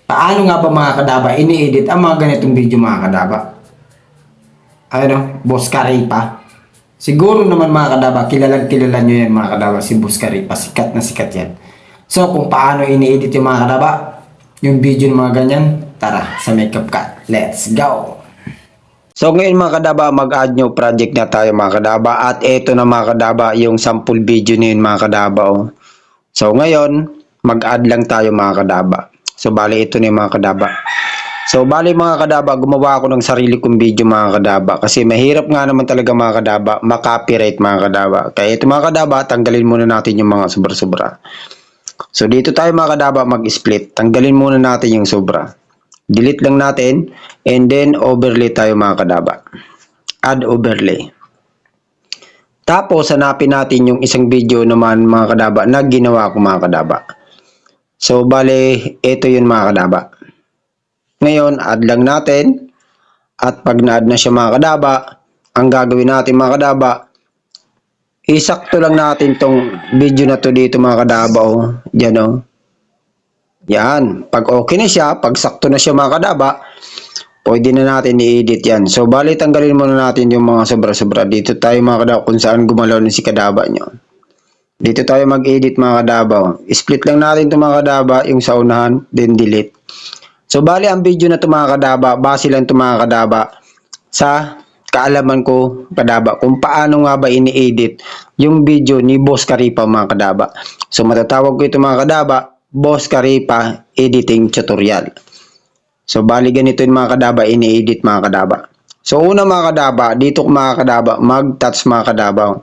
Paano nga ba mga kadaba ini-edit ang mga ganitong video mga kadaba? Ano, Boss Karipa. Siguro naman mga kadaba, kilala nyo yan mga kadaba, si Boss Karipa, sikat na sikat yan. So kung paano ini-edit yung mga kadaba, yung video ng mga ganyan, tara sa Makeup Cut. Let's go! So ngayon mga kadaba, mag-add new project na tayo mga kadaba, at eto na mga kadaba yung sample video niyon mga kadaba. Oh. So ngayon, mag-add lang tayo mga kadaba. So bali ito na yung mga kadaba. So bali mga kadaba, gumawa ako ng sarili kong video mga kadaba. Kasi mahirap nga naman talaga mga kadaba, makopyright mga kadaba. Kaya ito mga kadaba, tanggalin muna natin yung mga sobra-sobra. So dito tayo mga kadaba mag-split. Tanggalin muna natin yung sobra. Delete lang natin. And then overlay tayo mga kadaba. Add overlay. Tapos hanapin natin yung isang video naman mga kadaba na ginawa ko mga kadaba. So, bale, ito yun mga kadaba. Ngayon, add lang natin. At pag na-add na siya mga kadaba, ang gagawin natin mga kadaba, isakto lang natin tong video na to dito mga kadaba. Oh. Diyan oh. Yan. Pag okay na siya, pag sakto na siya mga kadaba, pwede na natin i-edit yan. So, bale, tanggalin muna natin yung mga sobra-sobra. Dito tayo mga kadaba kung saan gumalaw na si kadaba nyo. Dito tayo mag-edit mga kadaba. Split lang natin itong mga kadaba, yung sa unahan, then delete. So, bali ang video na ito mga kadaba, base lang ito mga kadaba sa kaalaman ko kadaba kung paano nga ba ini-edit yung video ni Boss Karipa mga kadaba. So, matatawag ko ito mga kadaba, Boss Karipa Editing Tutorial. So, bali ganito yung mga kadaba, ini-edit mga kadaba. So, una mga kadaba, dito mga kadaba, mag-touch mga kadaba.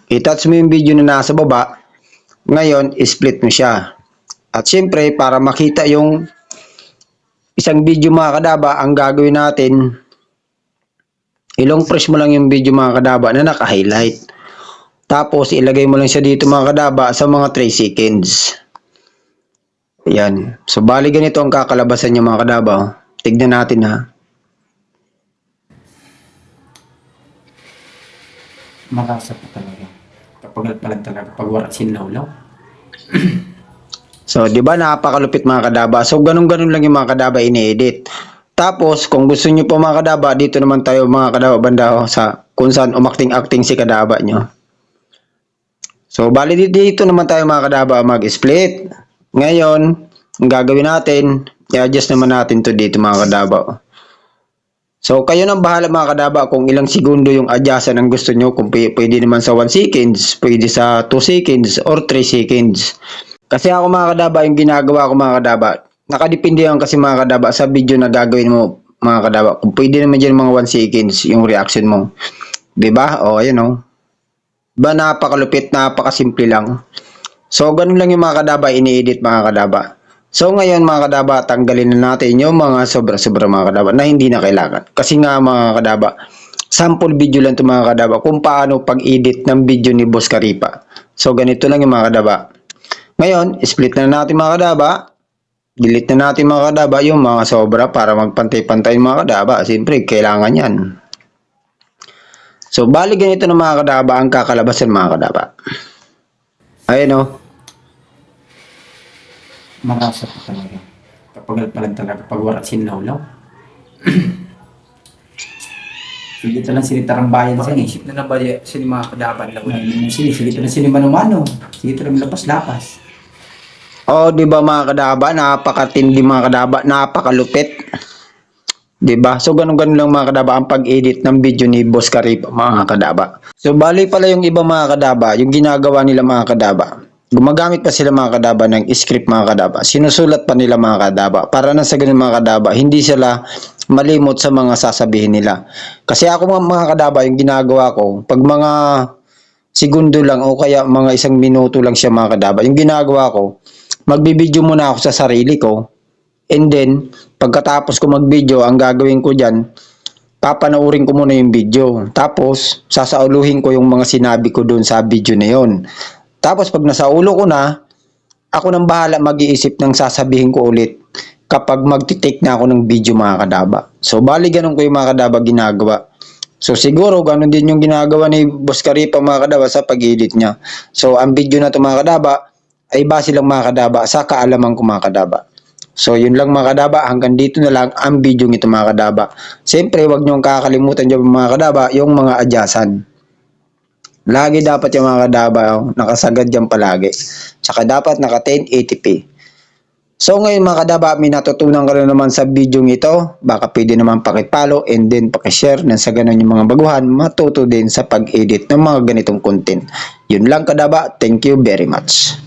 I-touch mo yung video na nasa baba. Ngayon, split mo siya. At syempre, para makita yung isang video mga kadaba, ang gagawin natin, ilong press mo lang yung video mga kadaba na naka-highlight. Tapos, ilagay mo lang siya dito mga kadaba sa mga 3 seconds. Ayan. So, bali ganito ang kakalabasan niya mga kadaba. Tignan natin ha. Marasa pa talaga. Kapag palag talaga, pag wala sinlawlaw. So, di ba napakalupit mga kadaba? So, ganun-ganun lang yung mga kadaba ini-edit. Tapos, kung gusto nyo po mga kadaba, dito naman tayo mga kadaba banda sa kung saan umakting-acting si kadaba nyo. So, bali dito naman tayo mga kadaba mag-split. Ngayon, ang gagawin natin, i-adjust naman natin to dito mga kadaba. So, kayo nang bahala mga kadaba kung ilang segundo yung adjustan ang gusto nyo. Kung pwede naman sa 1 seconds, pwede sa 2 seconds, or 3 seconds. Kasi ako mga kadaba, yung ginagawa ko mga kadaba, nakadepende yan kasi mga kadaba sa video na gagawin mo mga kadaba. Kung pwede naman dyan mga 1 seconds yung reaction mo. Diba? O, ayan o. Diba napakalupit, napakasimple lang. So, ganun lang yung mga kadaba, ini-edit mga kadaba. So ngayon mga kadaba, tanggalin na natin yung mga sobra-sobra mga kadaba na hindi na kailangan. Kasi nga mga kadaba, sample video lang ito mga kadaba kung paano pag-edit ng video ni Boss Karipa. So ganito lang yung mga kadaba. Ngayon, split na natin mga kadaba. Delete na natin mga kadaba yung mga sobra para magpantay-pantay mga kadaba. Siyempre, kailangan yan. So bali ganito na mga kadaba ang kakalabasan mga kadaba. Ayan o. Marasa pa talaga. Kapag palag talaga, pag wala sinlawlaw. Sige ito lang sinitarang bayan sa Isip na ng bali sila mga kadaban lang. sige ito lang sinimano-mano. Sige ito lang lapas-lapas. Oh, di ba mga kadaba, napakatindi mga kadaba, napakalupit. Di ba? So ganun-ganun lang mga kadaba ang pag-edit ng video ni Boss Karipa mga kadaba. So bali pala yung iba mga kadaba, yung ginagawa nila mga kadaba. Gumagamit pa sila mga kadaba ng script mga kadaba. Sinusulat pa nila mga kadaba. Para na sa ganun mga kadaba, hindi sila malimot sa mga sasabihin nila. Kasi ako mga kadaba, yung ginagawa ko, pag mga segundo lang o kaya mga 1 minuto lang siya mga kadaba, yung ginagawa ko, magbibideo muna ako sa sarili ko. And then, pagkatapos ko mag-video, ang gagawin ko dyan, papanoorin ko muna yung video. Tapos, sasauluhin ko yung mga sinabi ko doon sa video na yon. Tapos pag nasa ulo ko na, ako nang bahala mag-iisip ng sasabihin ko ulit kapag magti-take na ako ng video mga kadaba. So bali ganun ko yung mga kadaba ginagawa. So siguro ganun din yung ginagawa ni Boss Karipa mga kadaba sa pag-edit niya. So ang video na to mga kadaba ay base lang mga kadaba sa kaalaman ko mga kadaba. So yun lang mga kadaba, hanggang dito na lang ang video nito mga kadaba. Siyempre wag nyo kakalimutan dyan mga kadaba yung mga adyasan. Lagi dapat yung mga kadaba nakasagad dyan palagi. Tsaka dapat naka 1080p. So ngayon mga kadaba, may natutunan ka na naman sa video ito. Baka pwede naman pakipollow and then pakishare na sa ganun yung mga baguhan matuto din sa pag-edit ng mga ganitong content. Yun lang kadaba, thank you very much.